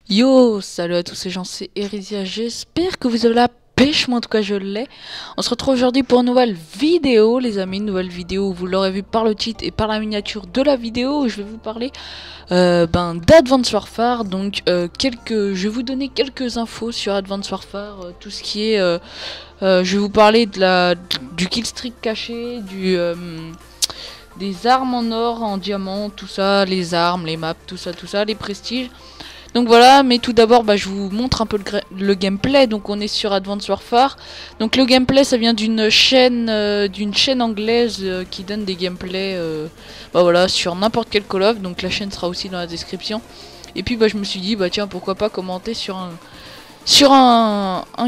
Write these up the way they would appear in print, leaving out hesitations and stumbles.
Yo, salut à tous ces gens, c'est Erizia, j'espère que vous avez la pêche, moi en tout cas je l'ai. On se retrouve aujourd'hui pour une nouvelle vidéo les amis, une nouvelle vidéo, vous l'aurez vu par le titre et par la miniature de la vidéo, où je vais vous parler d'Advance Warfare, donc je vais vous donner quelques infos sur Advance Warfare, tout ce qui est, je vais vous parler du killstreak caché, des armes en or, en diamant, tout ça, les armes, les maps, tout ça, les prestiges. Donc voilà, mais tout d'abord, je vous montre un peu le gameplay. Donc on est sur Advance Warfare. Donc le gameplay, ça vient d'une chaîne anglaise qui donne des gameplays, voilà, sur n'importe quel Call of. Donc la chaîne sera aussi dans la description. Et puis je me suis dit, tiens, pourquoi pas commenter sur un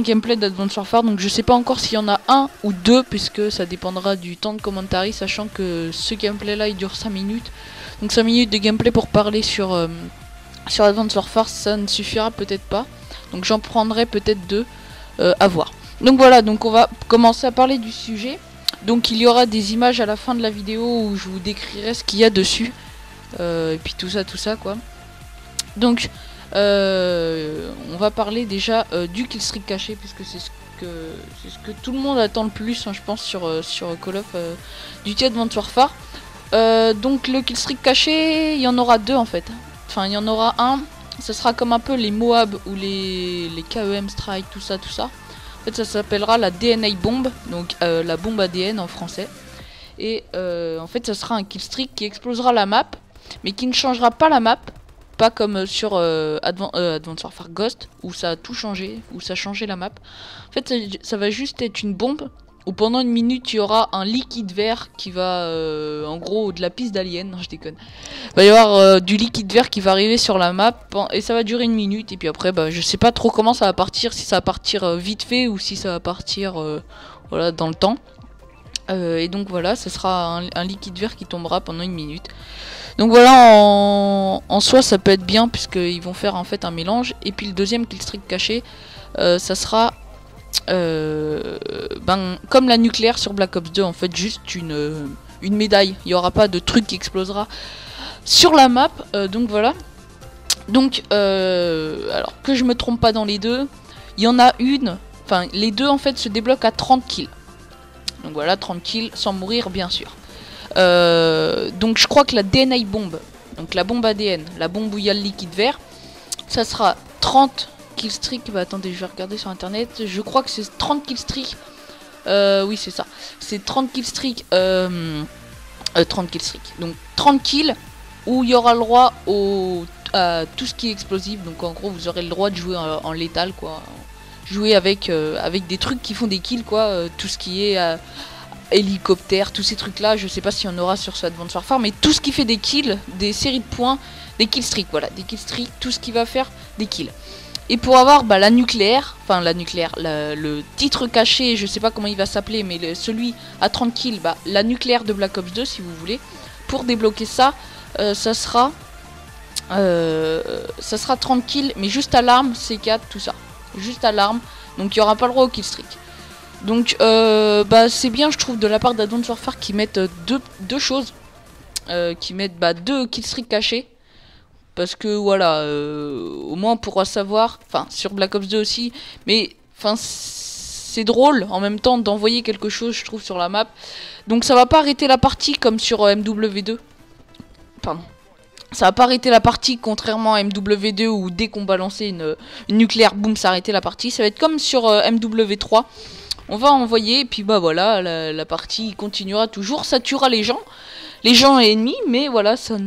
gameplay d'Advance Warfare. Donc je sais pas encore s'il y en a un ou deux, puisque ça dépendra du temps de commentary, sachant que ce gameplay là il dure 5 minutes. Donc 5 minutes de gameplay pour parler sur Advance Warfare, ça ne suffira peut-être pas. Donc j'en prendrai peut-être deux à voir. Donc voilà, donc on va commencer à parler du sujet. Donc il y aura des images à la fin de la vidéo où je vous décrirai ce qu'il y a dessus. Et puis tout ça quoi. Donc on va parler déjà du killstreak caché, puisque c'est ce que tout le monde attend le plus, hein, je pense, sur Call of Duty Advance Warfare. Donc le killstreak caché, il y en aura deux en fait. Enfin, il y en aura un, ça sera comme un peu les Moab ou les KEM Strike, tout ça. En fait, ça s'appellera la DNA bombe, donc la bombe ADN en français. Et en fait, ça sera un killstreak qui explosera la map, mais qui ne changera pas la map. Pas comme sur Advance Warfare Ghost, où ça a tout changé, où ça a changé la map. En fait, ça va juste être une bombe où pendant une minute il y aura un liquide vert qui va en gros de la piste d'alien, non je déconne. Il va y avoir du liquide vert qui va arriver sur la map et ça va durer une minute, et puis après je sais pas trop comment ça va partir, si ça va partir vite fait ou si ça va partir voilà, dans le temps. Et donc voilà, ce sera un liquide vert qui tombera pendant une minute. Donc voilà, en soi ça peut être bien, puisqu'ils vont faire en fait un mélange. Et puis le deuxième killstreak caché, ça sera comme la nucléaire sur Black Ops 2, en fait juste une médaille. Il n'y aura pas de truc qui explosera sur la map, donc voilà. Donc alors que je me trompe pas dans les deux, il y en a une, enfin les deux en fait se débloquent à 30 kills. Donc voilà, 30 kills sans mourir bien sûr. Donc je crois que la DNA bombe, donc la bombe ADN, la bombe où il y a le liquide vert, ça sera 30 killstreak. Attendez, je vais regarder sur internet. Je crois que c'est 30 killstreak. Oui, c'est ça. C'est 30 killstreak. 30 killstreak. Donc 30 kills où il y aura le droit à tout ce qui est explosif. Donc en gros, vous aurez le droit de jouer en létal, quoi. Jouer avec des trucs qui font des kills, quoi. Tout ce qui est hélicoptère, tous ces trucs là, je sais pas s'il y en aura sur ce Advance Warfare, mais tout ce qui fait des kills, des séries de points, des killstreaks, voilà, des killstreaks, tout ce qui va faire des kills. Et pour avoir la nucléaire, enfin la nucléaire, le titre caché, je sais pas comment il va s'appeler, mais celui à 30 kills, la nucléaire de Black Ops 2 si vous voulez, pour débloquer ça, ça sera 30 kills, mais juste à l'arme, C4, tout ça, juste à l'arme, donc il n'y aura pas le droit au killstreak. Donc c'est bien, je trouve, de la part d'Advance Warfare qui mettent deux choses, qui mettent deux killstreaks cachés, parce que voilà, au moins on pourra savoir, enfin sur Black Ops 2 aussi, mais enfin c'est drôle en même temps d'envoyer quelque chose, je trouve, sur la map. Donc ça va pas arrêter la partie comme sur MW2, pardon. Ça va pas arrêter la partie, contrairement à MW2 où dès qu'on balançait une nucléaire, boum, ça arrêtait la partie. Ça va être comme sur MW3. On va envoyer, et puis voilà, la partie continuera toujours, ça tuera les gens ennemis, mais voilà, ça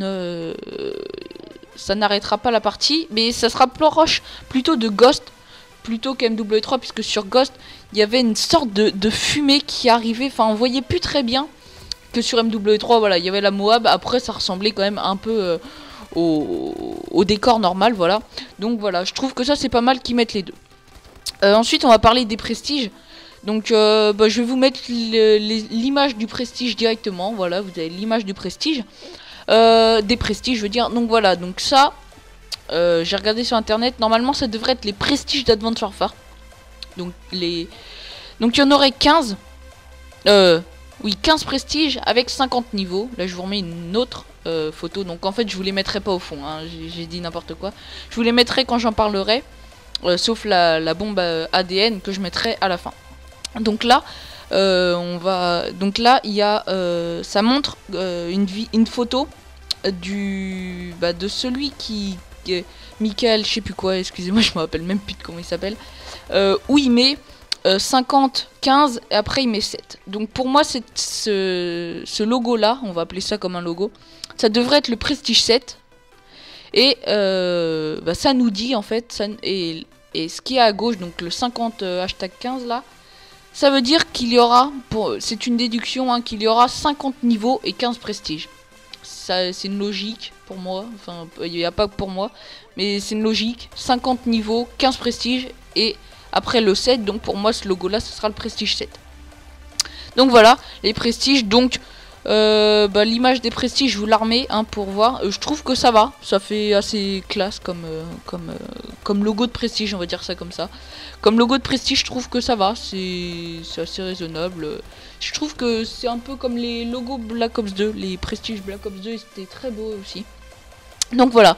n'arrêtera pas la partie, mais ça sera proche plutôt de Ghost, plutôt qu'MW3, puisque sur Ghost, il y avait une sorte de fumée qui arrivait, enfin on voyait plus très bien que sur MW3, voilà, il y avait la Moab, après ça ressemblait quand même un peu au décor normal, voilà. Donc voilà, je trouve que ça c'est pas mal qu'ils mettent les deux. Ensuite on va parler des prestiges. Donc je vais vous mettre l'image du prestige directement. Voilà, vous avez l'image du prestige. Des prestiges, je veux dire. Donc voilà, donc ça, j'ai regardé sur internet. Normalement, ça devrait être les prestiges d'Advance Warfare. Donc il y en aurait 15. Oui, 15 prestiges avec 50 niveaux. Là, je vous remets une autre photos. Donc en fait je vous les mettrai pas au fond, hein. J'ai dit n'importe quoi. Je vous les mettrai quand j'en parlerai, sauf la bombe ADN que je mettrai à la fin. Donc là donc là il y a ça montre une photo de celui qui Michael, je sais plus quoi, excusez-moi, je me rappelle même plus de comment il s'appelle, où il met 50, 15 et après il met 7. Donc pour moi ce logo là, on va appeler ça comme un logo, ça devrait être le Prestige 7. Et ça nous dit en fait, et ce qui est à gauche, donc le 50 hashtag 15 là, ça veut dire qu'il y aura, c'est une déduction, hein, qu'il y aura 50 niveaux et 15 prestiges. C'est une logique pour moi, enfin il n'y a pas que pour moi, mais c'est une logique, 50 niveaux, 15 prestiges et après le 7, donc pour moi ce logo là ce sera le Prestige 7. Donc voilà, les prestiges, donc l'image des prestiges je vous la remets, hein, pour voir. Je trouve que ça va, ça fait assez classe comme logo de prestige, on va dire ça comme ça. Comme logo de prestige je trouve que ça va, c'est assez raisonnable. Je trouve que c'est un peu comme les logos Black Ops 2, les prestiges Black Ops 2, c'était très beau aussi. Donc voilà,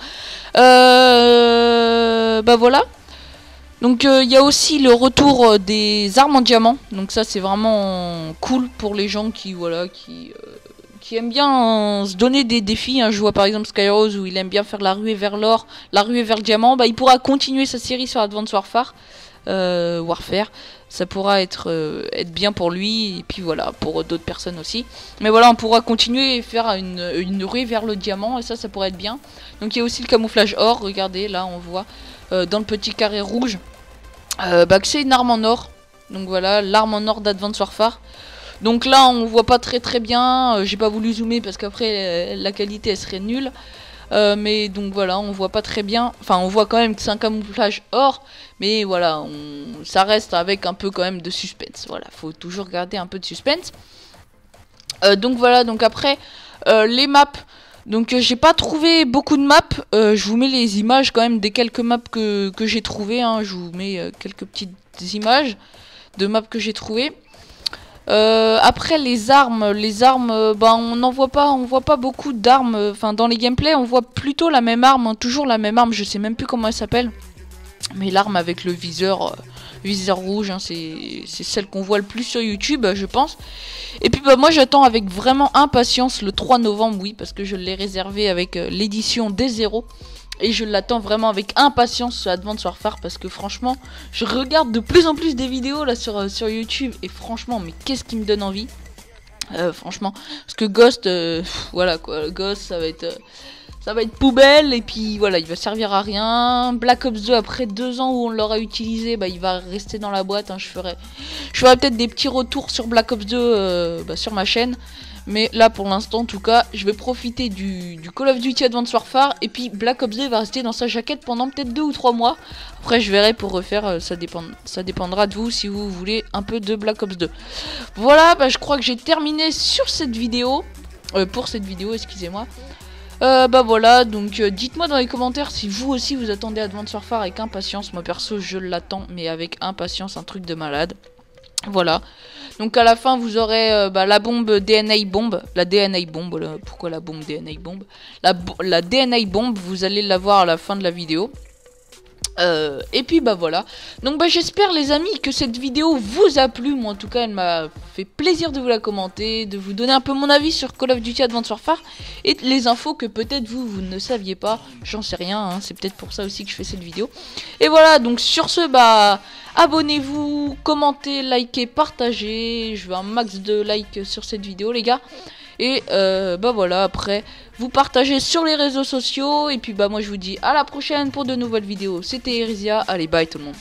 voilà. Donc il y a aussi le retour des armes en diamant. Donc ça c'est vraiment cool pour les gens qui qui aiment bien se donner des défis, hein. Je vois par exemple Skyrose où il aime bien faire la ruée vers l'or, la ruée vers le diamant. Il pourra continuer sa série sur Advanced Warfare. Ça pourra être bien pour lui et puis voilà pour d'autres personnes aussi. Mais voilà, on pourra continuer et faire une ruée vers le diamant et ça pourrait être bien. Donc il y a aussi le camouflage or. Regardez là on voit dans le petit carré rouge que c'est une arme en or. Donc voilà, l'arme en or d'Advanced Warfare. Donc là on voit pas très bien, j'ai pas voulu zoomer parce qu'après la qualité elle serait nulle. Mais donc voilà, on voit pas très bien, enfin on voit quand même que c'est un camouflage or, mais voilà, ça reste avec un peu quand même de suspense. Voilà, faut toujours garder un peu de suspense. Donc voilà, donc après les maps. Donc j'ai pas trouvé beaucoup de maps, je vous mets les images quand même des quelques maps que j'ai trouvé, hein. Je vous mets quelques petites images de maps que j'ai trouvé. Après les armes, on n'en voit pas, on voit pas beaucoup d'armes. Enfin dans les gameplays on voit plutôt la même arme, hein, toujours la même arme, je sais même plus comment elle s'appelle. Mais l'arme avec le viseur rouge, hein, c'est celle qu'on voit le plus sur YouTube, je pense. Et puis moi j'attends avec vraiment impatience le 3 novembre, oui, parce que je l'ai réservé avec l'édition D0. Et je l'attends vraiment avec impatience sur Advanced Warfare parce que franchement, je regarde de plus en plus des vidéos là sur YouTube et franchement, mais qu'est-ce qui me donne envie, franchement, parce que Ghost, voilà quoi, Ghost ça va être poubelle et puis voilà, il va servir à rien. Black Ops 2 après 2 ans où on l'aura utilisé, il va rester dans la boîte, hein. Je ferai peut-être des petits retours sur Black Ops 2 sur ma chaîne. Mais là pour l'instant en tout cas je vais profiter du Call of Duty Advanced Warfare. Et puis Black Ops 2 va rester dans sa jaquette pendant peut-être 2 ou 3 mois. Après je verrai pour refaire, ça dépendra de vous si vous voulez un peu de Black Ops 2. Voilà, je crois que j'ai terminé sur cette vidéo, pour cette vidéo, excusez-moi. Voilà, donc dites-moi dans les commentaires si vous aussi vous attendez Advanced Warfare avec impatience. Moi perso je l'attends mais avec impatience, un truc de malade. Voilà, donc à la fin vous aurez la bombe DNA bombe, la DNA bombe, pourquoi la bombe DNA bombe, la DNA bombe, vous allez la voir à la fin de la vidéo. Et puis voilà, donc j'espère les amis que cette vidéo vous a plu. Moi en tout cas elle m'a fait plaisir de vous la commenter, de vous donner un peu mon avis sur Call of Duty Advanced Warfare et les infos que peut-être vous ne saviez pas, j'en sais rien, hein, c'est peut-être pour ça aussi que je fais cette vidéo. Et voilà, donc sur ce abonnez-vous, commentez, likez, partagez, je veux un max de likes sur cette vidéo les gars. Et voilà, après vous partagez sur les réseaux sociaux. Et puis moi je vous dis à la prochaine pour de nouvelles vidéos. C'était Erizia, allez bye tout le monde.